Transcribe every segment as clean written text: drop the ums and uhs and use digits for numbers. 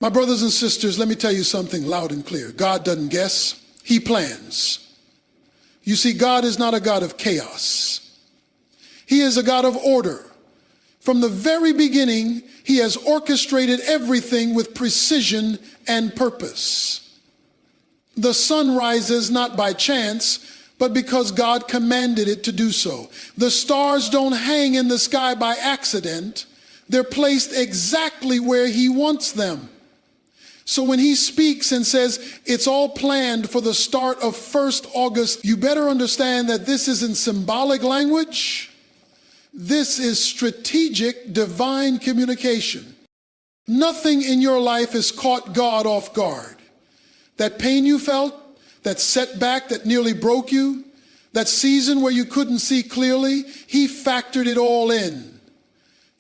My brothers and sisters, let me tell you something loud and clear. God doesn't guess, he plans. You see, God is not a God of chaos. He is a God of order. From the very beginning, he has orchestrated everything with precision and purpose. The sun rises not by chance, but because God commanded it to do so. The stars don't hang in the sky by accident. They're placed exactly where he wants them. So when he speaks and says it's all planned for the start of 1st August, you better understand that this isn't symbolic language. This is strategic divine communication. Nothing in your life has caught God off guard. That pain you felt, that setback that nearly broke you, that season where you couldn't see clearly, he factored it all in.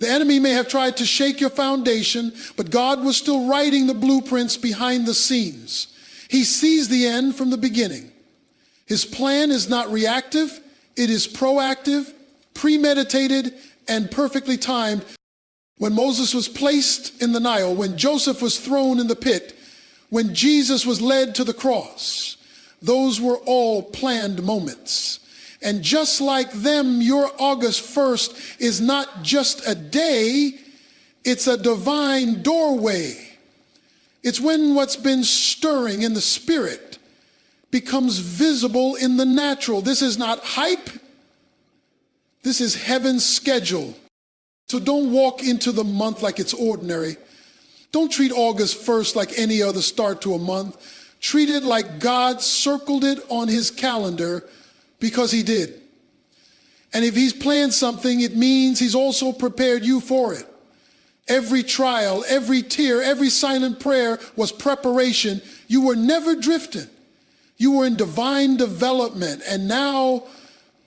The enemy may have tried to shake your foundation, but God was still writing the blueprints behind the scenes. He sees the end from the beginning. His plan is not reactive, it is proactive, premeditated, and perfectly timed. When Moses was placed in the Nile, when Joseph was thrown in the pit, when Jesus was led to the cross, those were all planned moments. And just like them, your August 1st is not just a day, it's a divine doorway. It's when what's been stirring in the spirit becomes visible in the natural. This is not hype. This is heaven's schedule. So don't walk into the month like it's ordinary. Don't treat August 1st like any other start to a month. Treat it like God circled it on his calendar because he did. And if he's planned something, it means he's also prepared you for it. Every trial, every tear, every silent prayer was preparation. You were never drifting. You were in divine development. And now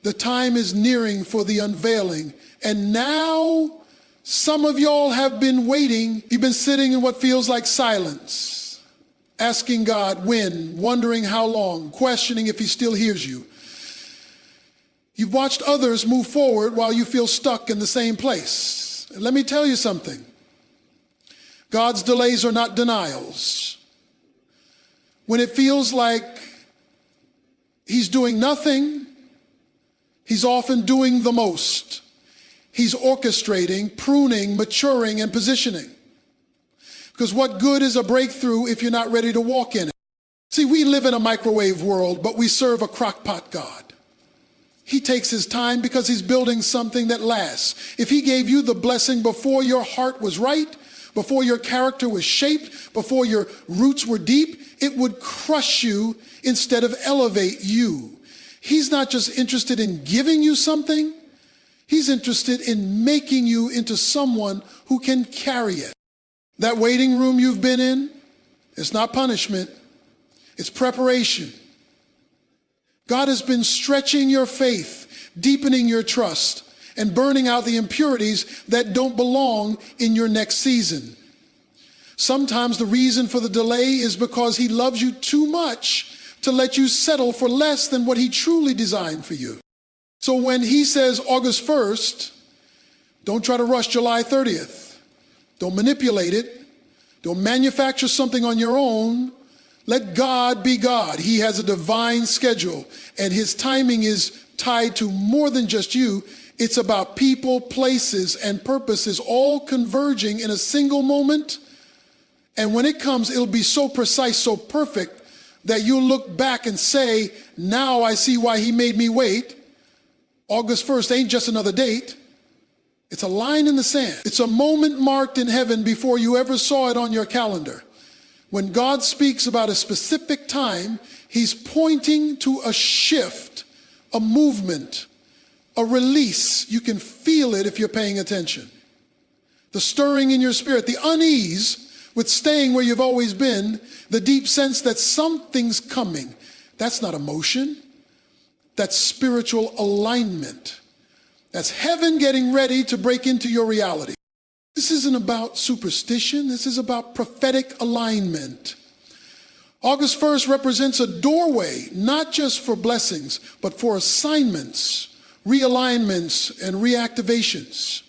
the time is nearing for the unveiling. And now some of y'all have been waiting. You've been sitting in what feels like silence, asking God when, wondering how long, questioning if he still hears you. You've watched others move forward while you feel stuck in the same place. And let me tell you something. God's delays are not denials. When it feels like he's doing nothing, he's often doing the most. He's orchestrating, pruning, maturing, and positioning. Because what good is a breakthrough if you're not ready to walk in it? See, we live in a microwave world, but we serve a crock-pot God. He takes his time because he's building something that lasts. If he gave you the blessing before your heart was right, before your character was shaped, before your roots were deep, it would crush you instead of elevate you. He's not just interested in giving you something, he's interested in making you into someone who can carry it. That waiting room you've been in, it's not punishment, it's preparation. God has been stretching your faith, deepening your trust, and burning out the impurities that don't belong in your next season. Sometimes the reason for the delay is because he loves you too much to let you settle for less than what he truly designed for you. So when he says August 1st, don't try to rush July 30th. Don't manipulate it. Don't manufacture something on your own. Let God be God. He has a divine schedule, and his timing is tied to more than just you. It's about people, places, and purposes all converging in a single moment. And when it comes, it'll be so precise, so perfect, that you'll look back and say, now I see why he made me wait. August 1st ain't just another date. It's a line in the sand. It's a moment marked in heaven before you ever saw it on your calendar. When God speaks about a specific time, he's pointing to a shift, a movement, a release. You can feel it if you're paying attention. The stirring in your spirit, the unease with staying where you've always been, the deep sense that something's coming. That's not emotion. That's spiritual alignment. That's heaven getting ready to break into your reality. This isn't about superstition. This is about prophetic alignment. August 1st represents a doorway, not just for blessings, but for assignments, realignments, and reactivations.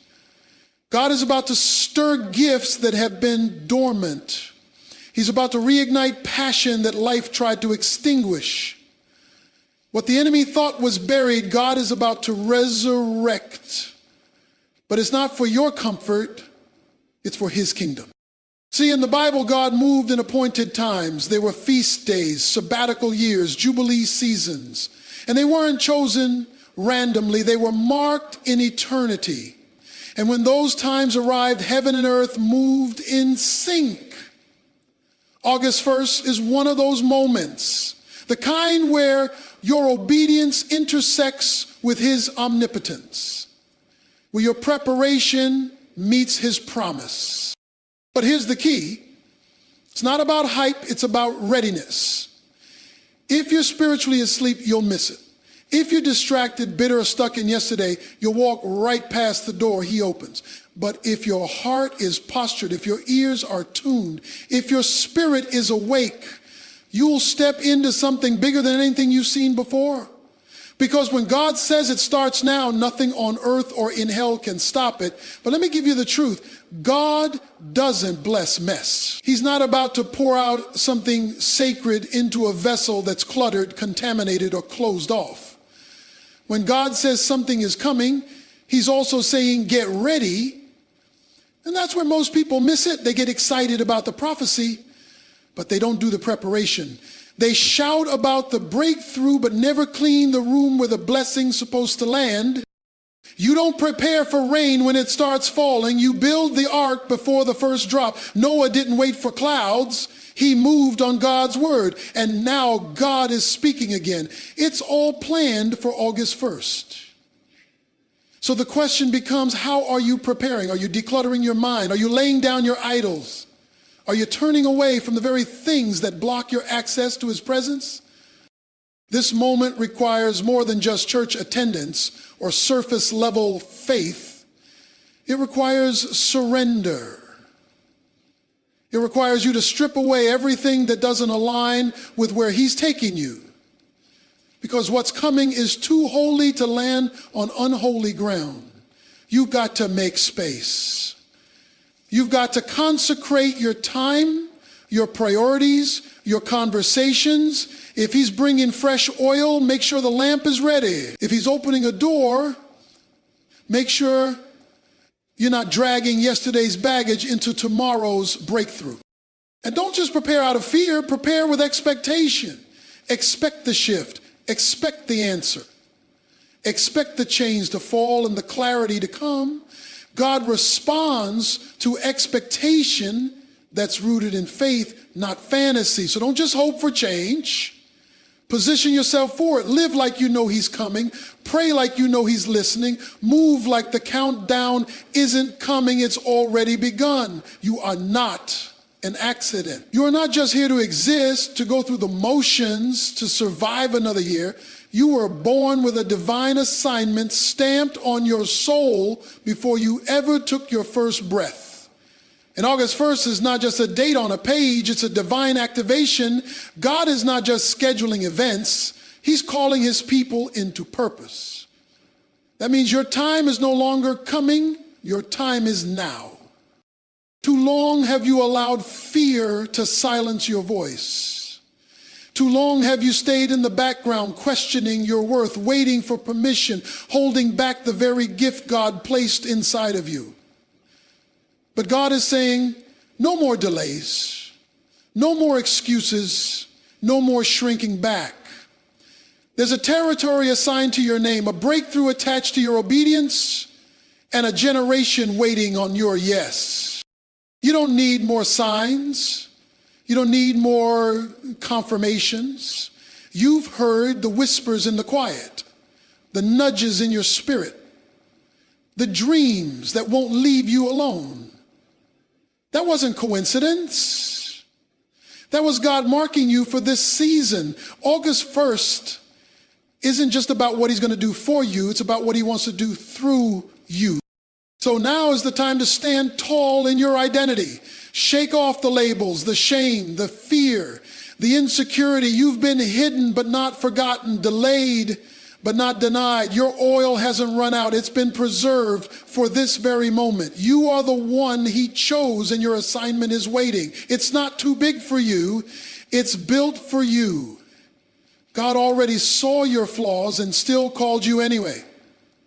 God is about to stir gifts that have been dormant. He's about to reignite passion that life tried to extinguish. What the enemy thought was buried, God is about to resurrect. But it's not for your comfort, it's for his kingdom. See, in the Bible, God moved in appointed times. There were feast days, sabbatical years, jubilee seasons. And they weren't chosen randomly. They were marked in eternity. And when those times arrived, heaven and earth moved in sync. August 1st is one of those moments, the kind where your obedience intersects with his omnipotence, where your preparation meets his promise. But here's the key. It's not about hype, it's about readiness. If you're spiritually asleep, you'll miss it. If you're distracted, bitter, or stuck in yesterday, you'll walk right past the door he opens. But if your heart is postured, if your ears are tuned, if your spirit is awake, you'll step into something bigger than anything you've seen before. Because when God says it starts now, nothing on earth or in hell can stop it. But let me give you the truth. God doesn't bless mess. He's not about to pour out something sacred into a vessel that's cluttered, contaminated, or closed off. When God says something is coming, he's also saying, get ready. And that's where most people miss it. They get excited about the prophecy, but they don't do the preparation. They shout about the breakthrough, but never clean the room where the blessing's supposed to land. You don't prepare for rain when it starts falling. You build the ark before the first drop. Noah didn't wait for clouds. He moved on God's word. And now God is speaking again. It's all planned for August 1st. So the question becomes, how are you preparing? Are you decluttering your mind? Are you laying down your idols? Are you turning away from the very things that block your access to his presence? This moment requires more than just church attendance or surface level faith. It requires surrender. It requires you to strip away everything that doesn't align with where he's taking you. Because what's coming is too holy to land on unholy ground. You've got to make space. You've got to consecrate your time, your priorities, your conversations. If he's bringing fresh oil, make sure the lamp is ready. If he's opening a door, make sure you're not dragging yesterday's baggage into tomorrow's breakthrough. And don't just prepare out of fear, prepare with expectation. Expect the shift. Expect the answer. Expect the chains to fall and the clarity to come. God responds to expectation that's rooted in faith, not fantasy. So don't just hope for change. Position yourself for it. Live like you know he's coming. Pray like you know he's listening. Move like the countdown isn't coming, it's already begun. You are not an accident. You are not just here to exist, to go through the motions, to survive another year. You were born with a divine assignment stamped on your soul before you ever took your first breath. And August 1st is not just a date on a page, it's a divine activation. God is not just scheduling events, he's calling his people into purpose. That means your time is no longer coming, your time is now. Too long have you allowed fear to silence your voice. Too long have you stayed in the background, questioning your worth, waiting for permission, holding back the very gift God placed inside of you. But God is saying, no more delays, no more excuses, no more shrinking back. There's a territory assigned to your name, a breakthrough attached to your obedience, and a generation waiting on your yes. You don't need more signs. You don't need more confirmations. You've heard the whispers in the quiet, the nudges in your spirit, the dreams that won't leave you alone. That wasn't coincidence. That was God marking you for this season. August 1st isn't just about what he's going to do for you. It's about what he wants to do through you. So now is the time to stand tall in your identity. Shake off the labels, the shame, the fear, the insecurity. You've been hidden but not forgotten, delayed but not denied. Your oil hasn't run out. It's been preserved for this very moment. You are the one he chose, and your assignment is waiting. It's not too big for you. It's built for you. God already saw your flaws and still called you anyway.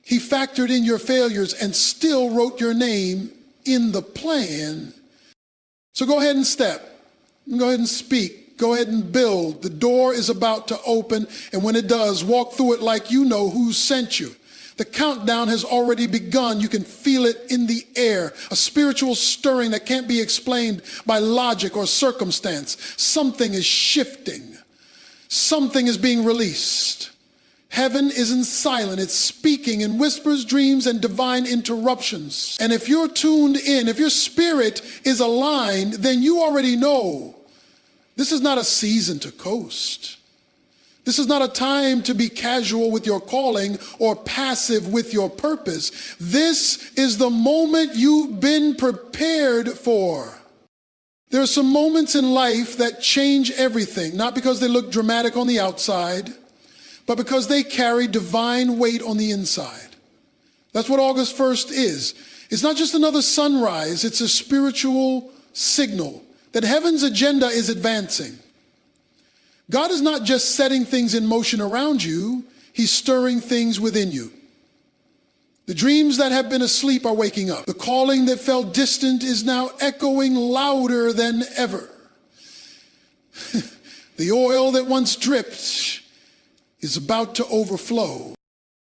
He factored in your failures and still wrote your name in the plan. So go ahead and step. Go ahead and speak. Go ahead and build. The door is about to open, and when it does, walk through it like you know who sent you. The countdown has already begun. You can feel it in the air, a spiritual stirring that can't be explained by logic or circumstance. Something is shifting. Something is being released. Heaven isn't silent. It's speaking in whispers, dreams, and divine interruptions. And if you're tuned in, if your spirit is aligned, then you already know this is not a season to coast. This is not a time to be casual with your calling or passive with your purpose. This is the moment you've been prepared for. There are some moments in life that change everything, not because they look dramatic on the outside, but because they carry divine weight on the inside. That's what August 1st is. It's not just another sunrise, it's a spiritual signal that heaven's agenda is advancing. God is not just setting things in motion around you, he's stirring things within you. The dreams that have been asleep are waking up. The calling that felt distant is now echoing louder than ever. The oil that once dripped is about to overflow.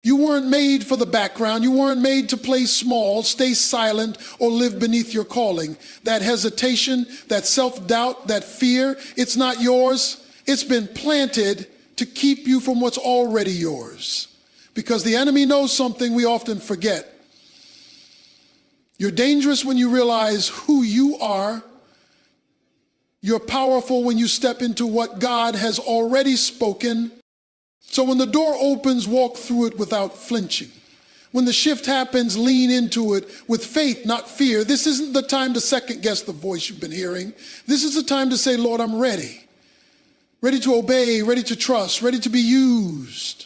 You weren't made for the background. You weren't made to play small, stay silent, or live beneath your calling. That hesitation, that self-doubt, that fear, it's not yours. It's been planted to keep you from what's already yours. Because the enemy knows something we often forget. You're dangerous when you realize who you are. You're powerful when you step into what God has already spoken. So when the door opens, walk through it without flinching. When the shift happens, lean into it with faith, not fear. This isn't the time to second guess the voice you've been hearing. This is the time to say, Lord, I'm ready. Ready to obey, ready to trust, ready to be used.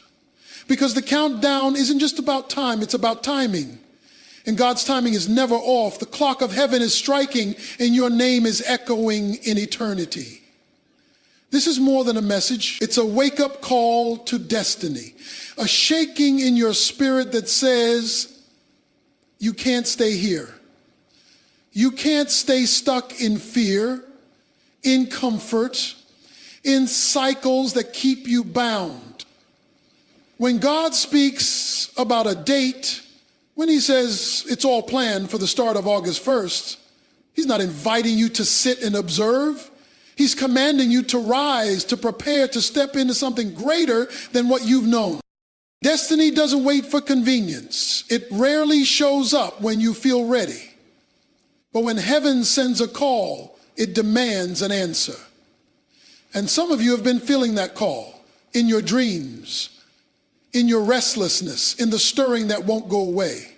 Because the countdown isn't just about time, it's about timing. And God's timing is never off. The clock of heaven is striking and your name is echoing in eternity. This is more than a message. It's a wake-up call to destiny, a shaking in your spirit that says, you can't stay here. You can't stay stuck in fear, in comfort, in cycles that keep you bound. When God speaks about a date, when he says it's all planned for the start of August 1st, he's not inviting you to sit and observe. He's commanding you to rise, to prepare, to step into something greater than what you've known. Destiny doesn't wait for convenience. It rarely shows up when you feel ready. But when heaven sends a call, it demands an answer. And some of you have been feeling that call in your dreams, in your restlessness, in the stirring that won't go away.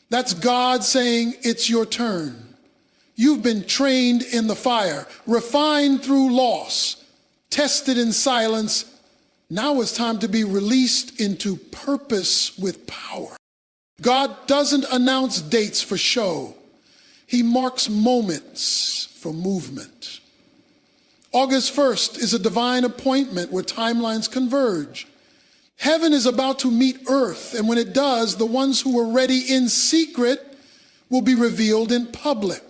That's God saying, it's your turn. You've been trained in the fire, refined through loss, tested in silence. Now it's time to be released into purpose with power. God doesn't announce dates for show. He marks moments for movement. August 1st is a divine appointment where timelines converge. Heaven is about to meet earth, and when it does, the ones who were ready in secret will be revealed in public.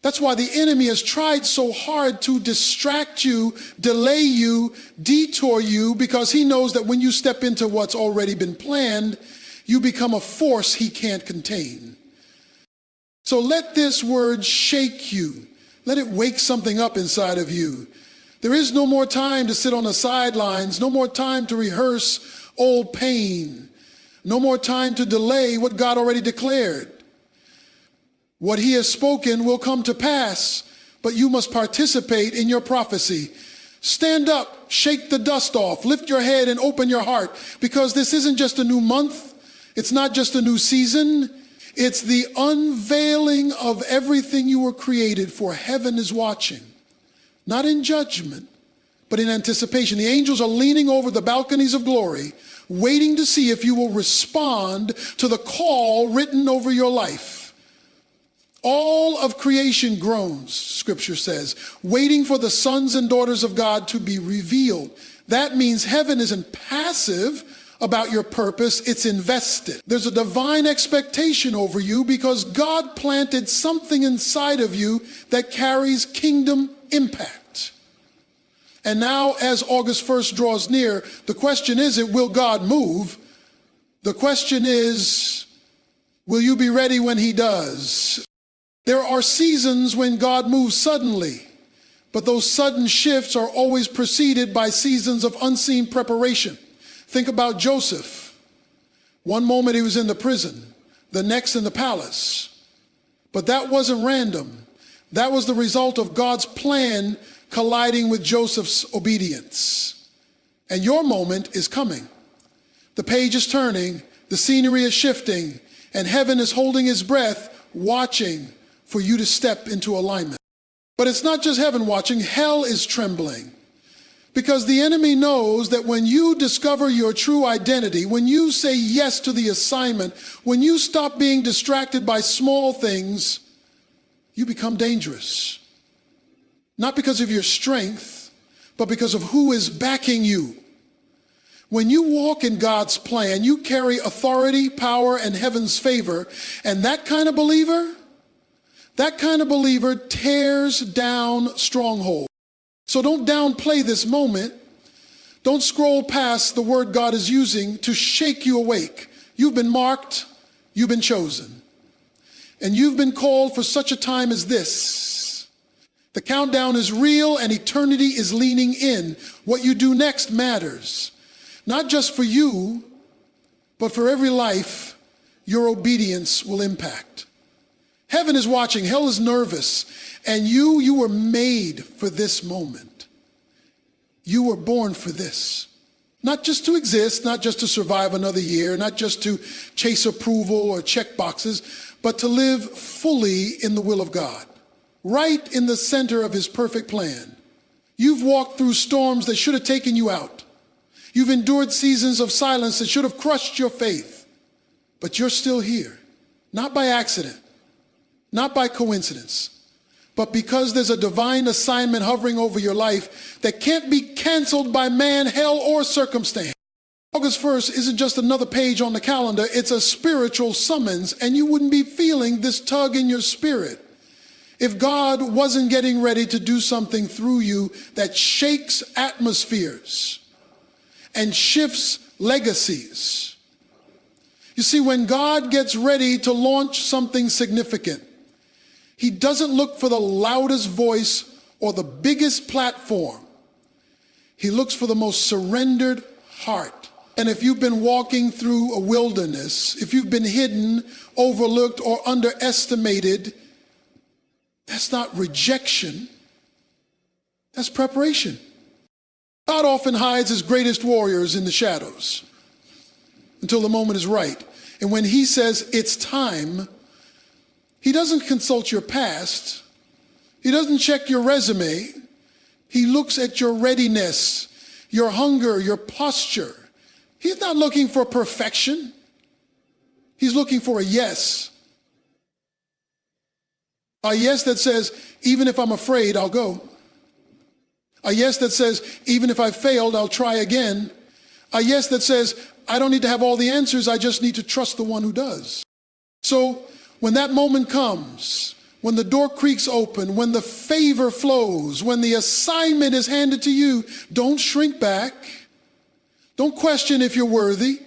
That's why the enemy has tried so hard to distract you, delay you, detour you, because he knows that when you step into what's already been planned, you become a force he can't contain. So let this word shake you. Let it wake something up inside of you. There is no more time to sit on the sidelines, no more time to rehearse old pain, no more time to delay what God already declared. What he has spoken will come to pass, but you must participate in your prophecy. Stand up, shake the dust off, lift your head and open your heart, because this isn't just a new month. It's not just a new season. It's the unveiling of everything you were created for. Heaven is watching, not in judgment, but in anticipation. The angels are leaning over the balconies of glory, waiting to see if you will respond to the call written over your life. All of creation groans, Scripture says, waiting for the sons and daughters of God to be revealed. That means heaven isn't passive about your purpose, it's invested. There's a divine expectation over you because God planted something inside of you that carries kingdom impact. And now, as August 1st draws near, the question isn't, will God move? The question is, will you be ready when he does? There are seasons when God moves suddenly, but those sudden shifts are always preceded by seasons of unseen preparation. Think about Joseph. One moment he was in the prison, the next in the palace. But that wasn't random. That was the result of God's plan colliding with Joseph's obedience. And your moment is coming. The page is turning, the scenery is shifting, and heaven is holding its breath, watching for you to step into alignment. But it's not just heaven watching, hell is trembling. Because the enemy knows that when you discover your true identity, when you say yes to the assignment, when you stop being distracted by small things, you become dangerous. Not because of your strength, but because of who is backing you. When you walk in God's plan, you carry authority, power, and heaven's favor. And that kind of believer tears down strongholds. So don't downplay this moment. Don't scroll past the word God is using to shake you awake. You've been marked, you've been chosen, and you've been called for such a time as this. The countdown is real and eternity is leaning in. What you do next matters, not just for you, but for every life your obedience will impact. Heaven is watching, hell is nervous, and you were made for this moment. You were born for this. Not just to exist, not just to survive another year, not just to chase approval or check boxes, but to live fully in the will of God, right in the center of his perfect plan. You've walked through storms that should have taken you out. You've endured seasons of silence that should have crushed your faith, but you're still here, not by accident, not by coincidence, but because there's a divine assignment hovering over your life that can't be canceled by man, hell, or circumstance. August 1st isn't just another page on the calendar, it's a spiritual summons, and you wouldn't be feeling this tug in your spirit if God wasn't getting ready to do something through you that shakes atmospheres and shifts legacies. You see, when God gets ready to launch something significant, he doesn't look for the loudest voice or the biggest platform. He looks for the most surrendered heart. And if you've been walking through a wilderness, if you've been hidden, overlooked, or underestimated, that's not rejection, that's preparation. God often hides his greatest warriors in the shadows until the moment is right. And when he says it's time, he doesn't consult your past. He doesn't check your resume. He looks at your readiness, your hunger, your posture. He's not looking for perfection. He's looking for a yes. A yes that says, even if I'm afraid, I'll go. A yes that says, even if I failed, I'll try again. A yes that says, I don't need to have all the answers, I just need to trust the one who does. So when that moment comes, when the door creaks open, when the favor flows, when the assignment is handed to you, don't shrink back. Don't question if you're worthy.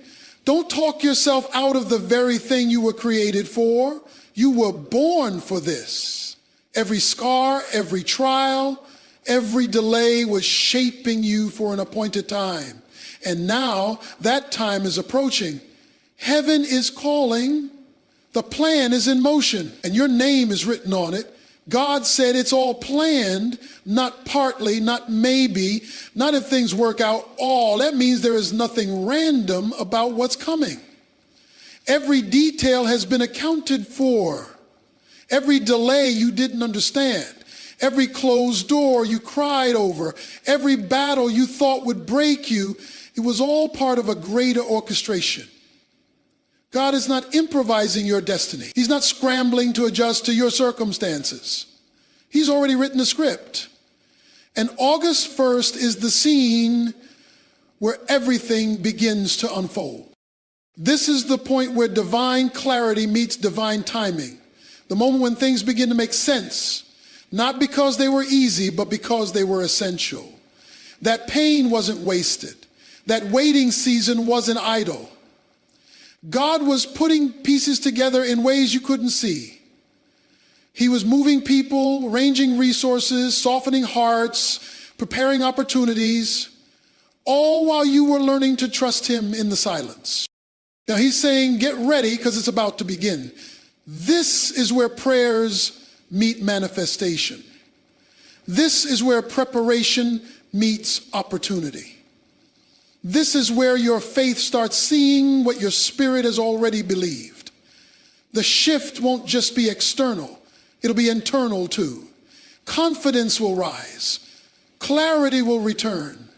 Don't talk yourself out of the very thing you were created for. You were born for this. Every scar, every trial, every delay was shaping you for an appointed time. And now that time is approaching. Heaven is calling. The plan is in motion, and your name is written on it. God said it's all planned, not partly, not maybe, not if things work out all. That means there is nothing random about what's coming. Every detail has been accounted for. Every delay you didn't understand. every closed door you cried over, every battle you thought would break you, it was all part of a greater orchestration. God is not improvising your destiny. He's not scrambling to adjust to your circumstances. He's already written the script. And August 1st is the scene where everything begins to unfold. This is the point where divine clarity meets divine timing. The moment when things begin to make sense, not because they were easy, but because they were essential. That pain wasn't wasted. That waiting season wasn't idle. God was putting pieces together in ways you couldn't see. He was moving people, arranging resources, softening hearts, preparing opportunities, all while you were learning to trust him in the silence. Now he's saying, get ready because it's about to begin. This is where prayers meet manifestation. This is where preparation meets opportunity. This is where your faith starts seeing what your spirit has already believed. The shift won't just be external, it'll be internal too. Confidence will rise, clarity will return,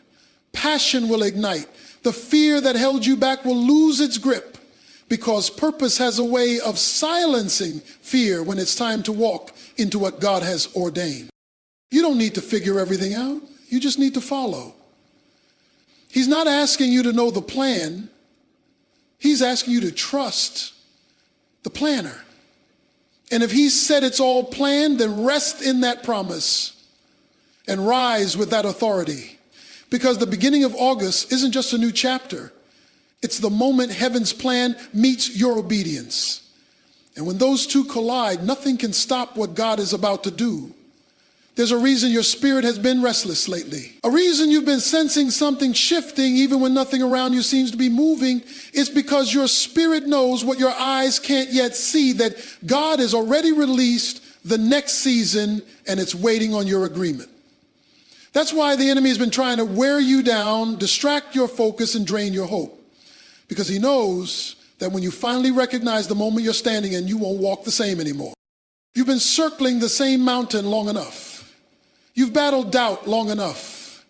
passion will ignite. The fear that held you back will lose its grip because purpose has a way of silencing fear when it's time to walk into what God has ordained. You don't need to figure everything out. You just need to follow. He's not asking you to know the plan. He's asking you to trust the planner. And if he said it's all planned, then rest in that promise and rise with that authority. Because the beginning of August isn't just a new chapter. It's the moment heaven's plan meets your obedience. And when those two collide, nothing can stop what God is about to do. There's a reason your spirit has been restless lately. A reason you've been sensing something shifting even when nothing around you seems to be moving is because your spirit knows what your eyes can't yet see, that God has already released the next season and it's waiting on your agreement. That's why the enemy has been trying to wear you down, distract your focus, and drain your hope. Because he knows that when you finally recognize the moment you're standing in, you won't walk the same anymore. You've been circling the same mountain long enough. You've battled doubt long enough.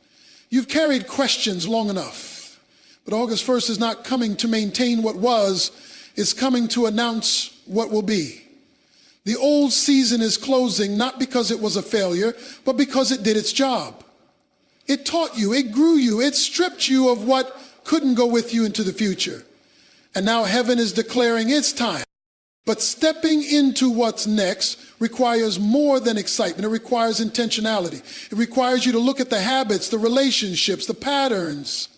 You've carried questions long enough. But August 1st is not coming to maintain what was, it's coming to announce what will be. The old season is closing not because it was a failure, but because it did its job. It taught you, it grew you, it stripped you of what couldn't go with you into the future. And now heaven is declaring its time. But stepping into what's next requires more than excitement. It requires intentionality. It requires you to look at the habits, the relationships, the patterns,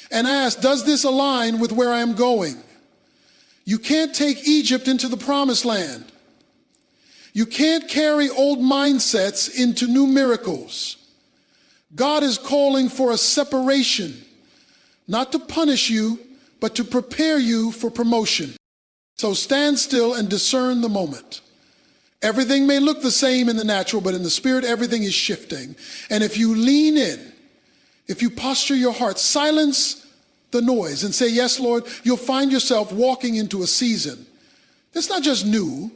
and ask, does this align with where I am going? You can't take Egypt into the promised land. You can't carry old mindsets into new miracles. God is calling for a separation, not to punish you, but to prepare you for promotion. So stand still and discern the moment. Everything may look the same in the natural, but in the spirit, everything is shifting. And if you lean in, if you posture your heart, silence the noise and say, yes, Lord, you'll find yourself walking into a season. It's not just new.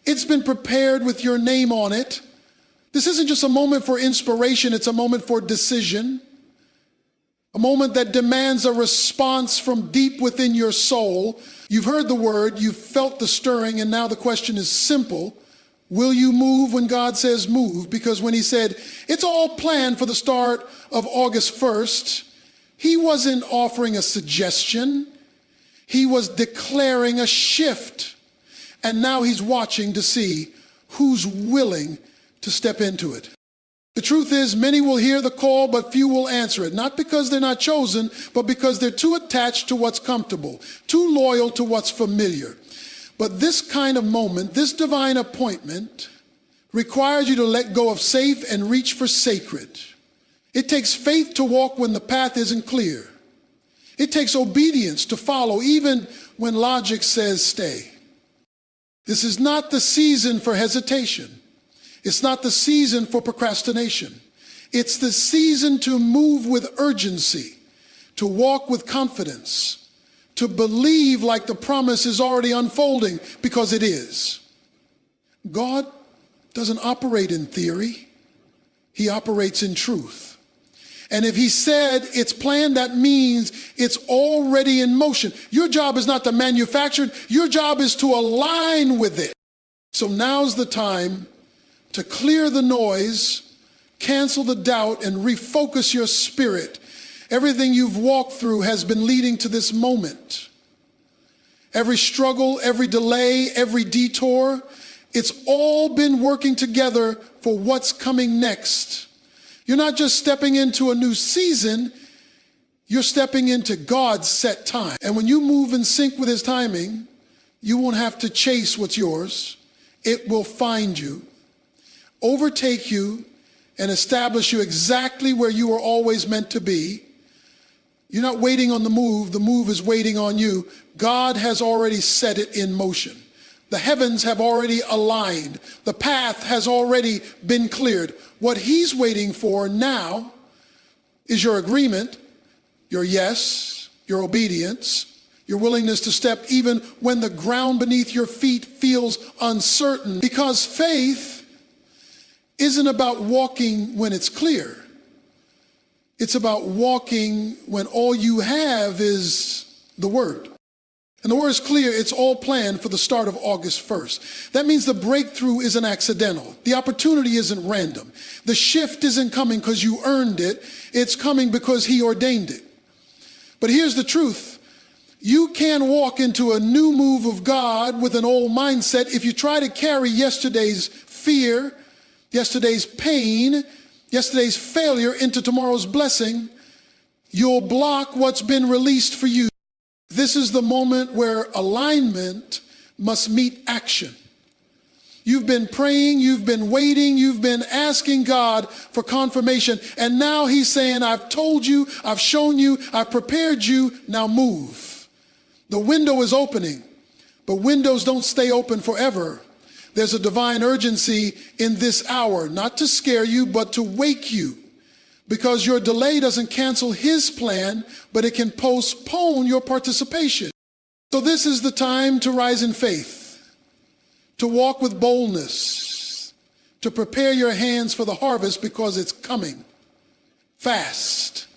It's been prepared with your name on it. This isn't just a moment for inspiration, it's a moment for decision. A moment that demands a response from deep within your soul. You've heard the word, you've felt the stirring, and now the question is simple. Will you move when God says move? Because when he said, it's all planned for the start of August 1st, he wasn't offering a suggestion. He was declaring a shift. And now he's watching to see who's willing to step into it. The truth is, many will hear the call, but few will answer it. Not because they're not chosen, but because they're too attached to what's comfortable, too loyal to what's familiar. But this kind of moment, this divine appointment, requires you to let go of safe and reach for sacred. It takes faith to walk when the path isn't clear. It takes obedience to follow even when logic says stay. This is not the season for hesitation. It's not the season for procrastination. It's the season to move with urgency, to walk with confidence, to believe like the promise is already unfolding, because it is. God doesn't operate in theory. He operates in truth. And if he said it's planned, that means it's already in motion. Your job is not to manufacture it. Your job is to align with it. So now's the time to clear the noise, cancel the doubt, and refocus your spirit. Everything you've walked through has been leading to this moment. Every struggle, every delay, every detour, it's all been working together for what's coming next. You're not just stepping into a new season, you're stepping into God's set time. And when you move in sync with his timing, you won't have to chase what's yours. It will find you, overtake you, and establish you exactly where you were always meant to be. You're not waiting on the move is waiting on you. God has already set it in motion. The heavens have already aligned. The path has already been cleared. What he's waiting for now is your agreement, your yes, your obedience, your willingness to step even when the ground beneath your feet feels uncertain. Because faith isn't about walking when it's clear. It's about walking when all you have is the word. And the word is clear. It's all planned for the start of August 1st. That means the breakthrough isn't accidental. The opportunity isn't random. The shift isn't coming because you earned it. It's coming because he ordained it. But here's the truth. You can't walk into a new move of God with an old mindset if you try to carry yesterday's fear, yesterday's pain, yesterday's failure into tomorrow's blessing. You'll block what's been released for you. This is the moment where alignment must meet action. You've been praying, you've been waiting, you've been asking God for confirmation, and now he's saying, I've told you, I've shown you, I've prepared you, now move. The window is opening, but windows don't stay open forever. There's a divine urgency in this hour, not to scare you, but to wake you. Because your delay doesn't cancel his plan, but it can postpone your participation. So this is the time to rise in faith, to walk with boldness, to prepare your hands for the harvest because it's coming fast.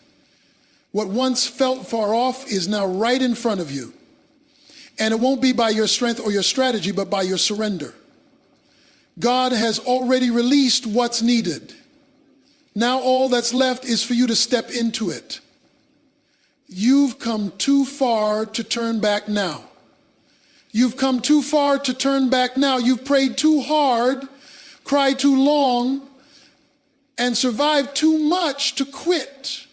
What once felt far off is now right in front of you. And it won't be by your strength or your strategy, but by your surrender. God has already released what's needed. Now all that's left is for you to step into it. You've come too far to turn back now. You've come too far to turn back now. You've prayed too hard, cried too long, and survived too much to quit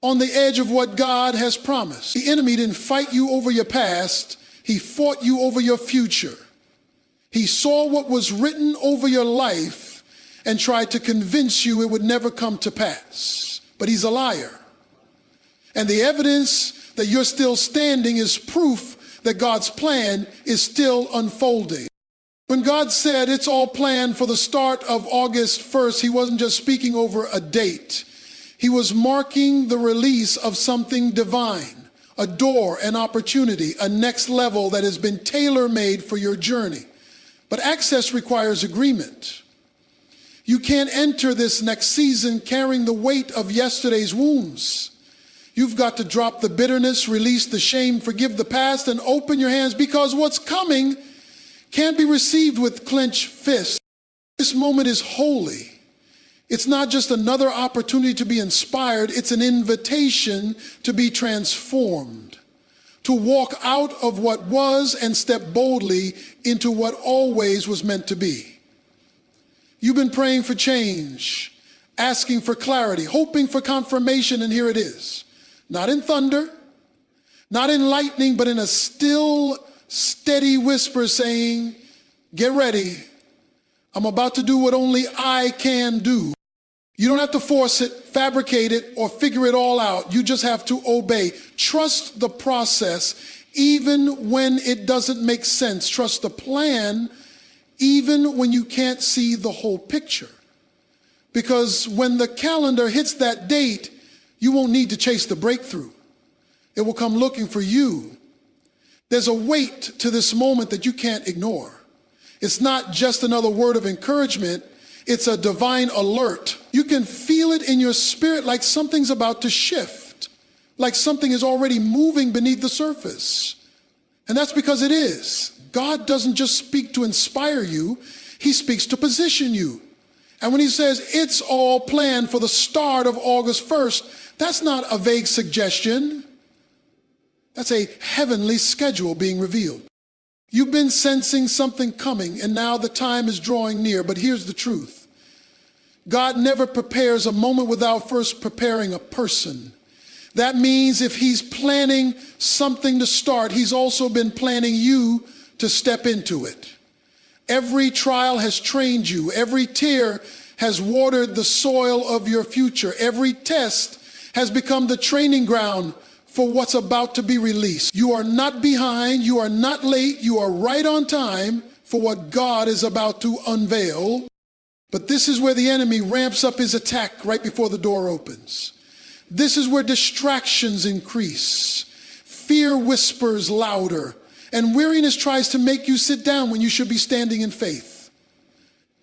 on the edge of what God has promised. The enemy didn't fight you over your past. He fought you over your future. He saw what was written over your life and tried to convince you it would never come to pass. But he's a liar. And the evidence that you're still standing is proof that God's plan is still unfolding. When God said it's all planned for the start of August 1st, he wasn't just speaking over a date. He was marking the release of something divine, a door, an opportunity, a next level that has been tailor-made for your journey. But access requires agreement. You can't enter this next season carrying the weight of yesterday's wounds. You've got to drop the bitterness, release the shame, forgive the past, and open your hands because what's coming can't be received with clenched fists. This moment is holy. It's not just another opportunity to be inspired, it's an invitation to be transformed, to walk out of what was and step boldly into what always was meant to be. You've been praying for change, asking for clarity, hoping for confirmation, and here it is. Not in thunder, not in lightning, but in a still, steady whisper saying, get ready. I'm about to do what only I can do. You don't have to force it, fabricate it, or figure it all out. You just have to obey. Trust the process, even when it doesn't make sense. Trust the plan, even when you can't see the whole picture. Because when the calendar hits that date, you won't need to chase the breakthrough. It will come looking for you. There's a weight to this moment that you can't ignore. It's not just another word of encouragement. It's a divine alert. You can feel it in your spirit like something's about to shift, like something is already moving beneath the surface. And that's because it is. God doesn't just speak to inspire you, he speaks to position you. And when he says it's all planned for the start of August 1st, that's not a vague suggestion. That's a heavenly schedule being revealed. You've been sensing something coming, and now the time is drawing near. But here's the truth. God never prepares a moment without first preparing a person. That means if he's planning something to start, he's also been planning you to step into it. Every trial has trained you. Every tear has watered the soil of your future. Every test has become the training ground for what's about to be released. You are not behind. You are not late. You are right on time for what God is about to unveil. But this is where the enemy ramps up his attack right before the door opens. This is where distractions increase. Fear whispers louder, and weariness tries to make you sit down when you should be standing in faith.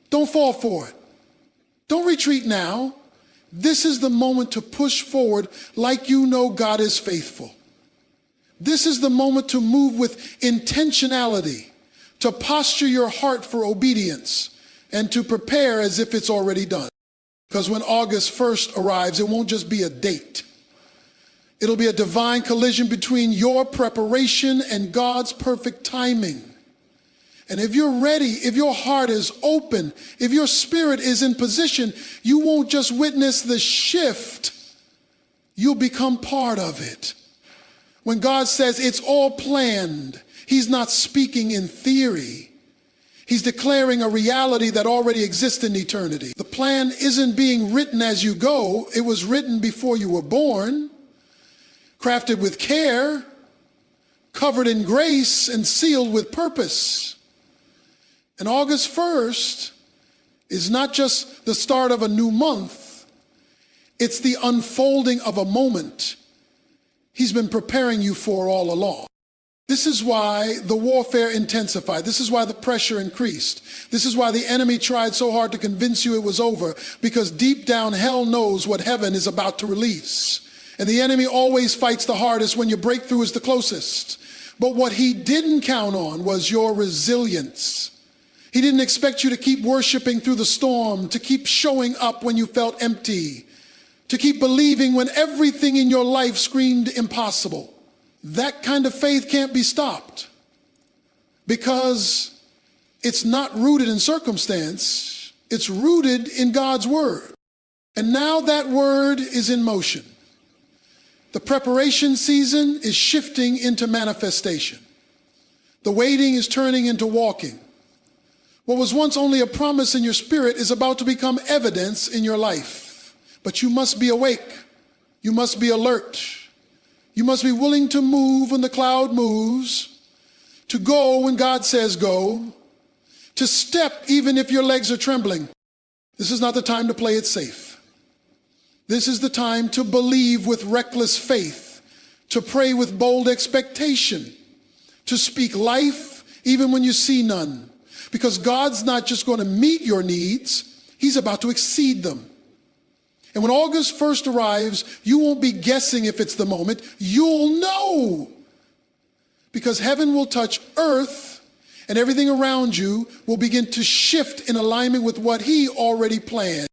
Don't fall for it. Don't retreat now. This is the moment to push forward like you know God is faithful. This is the moment to move with intentionality, to posture your heart for obedience, and to prepare as if it's already done. Because when August 1st arrives, it won't just be a date. It'll be a divine collision between your preparation and God's perfect timing. And if you're ready, if your heart is open, if your spirit is in position, you won't just witness the shift, you'll become part of it. When God says it's all planned, he's not speaking in theory. He's declaring a reality that already exists in eternity. The plan isn't being written as you go. It was written before you were born, crafted with care, covered in grace, and sealed with purpose. And August 1st is not just the start of a new month. It's the unfolding of a moment he's been preparing you for all along. This is why the warfare intensified. This is why the pressure increased. This is why the enemy tried so hard to convince you it was over, because deep down hell knows what heaven is about to release. And the enemy always fights the hardest when your breakthrough is the closest. But what he didn't count on was your resilience. He didn't expect you to keep worshiping through the storm, to keep showing up when you felt empty, to keep believing when everything in your life screamed impossible. That kind of faith can't be stopped because it's not rooted in circumstance. It's rooted in God's word. And now that word is in motion. The preparation season is shifting into manifestation. The waiting is turning into walking. What was once only a promise in your spirit is about to become evidence in your life. But you must be awake. You must be alert. You must be willing to move when the cloud moves, to go when God says go, to step even if your legs are trembling. This is not the time to play it safe. This is the time to believe with reckless faith, to pray with bold expectation, to speak life even when you see none. Because God's not just going to meet your needs, he's about to exceed them. And when August 1st arrives, you won't be guessing if it's the moment. You'll know. Because heaven will touch earth, and everything around you will begin to shift in alignment with what he already planned.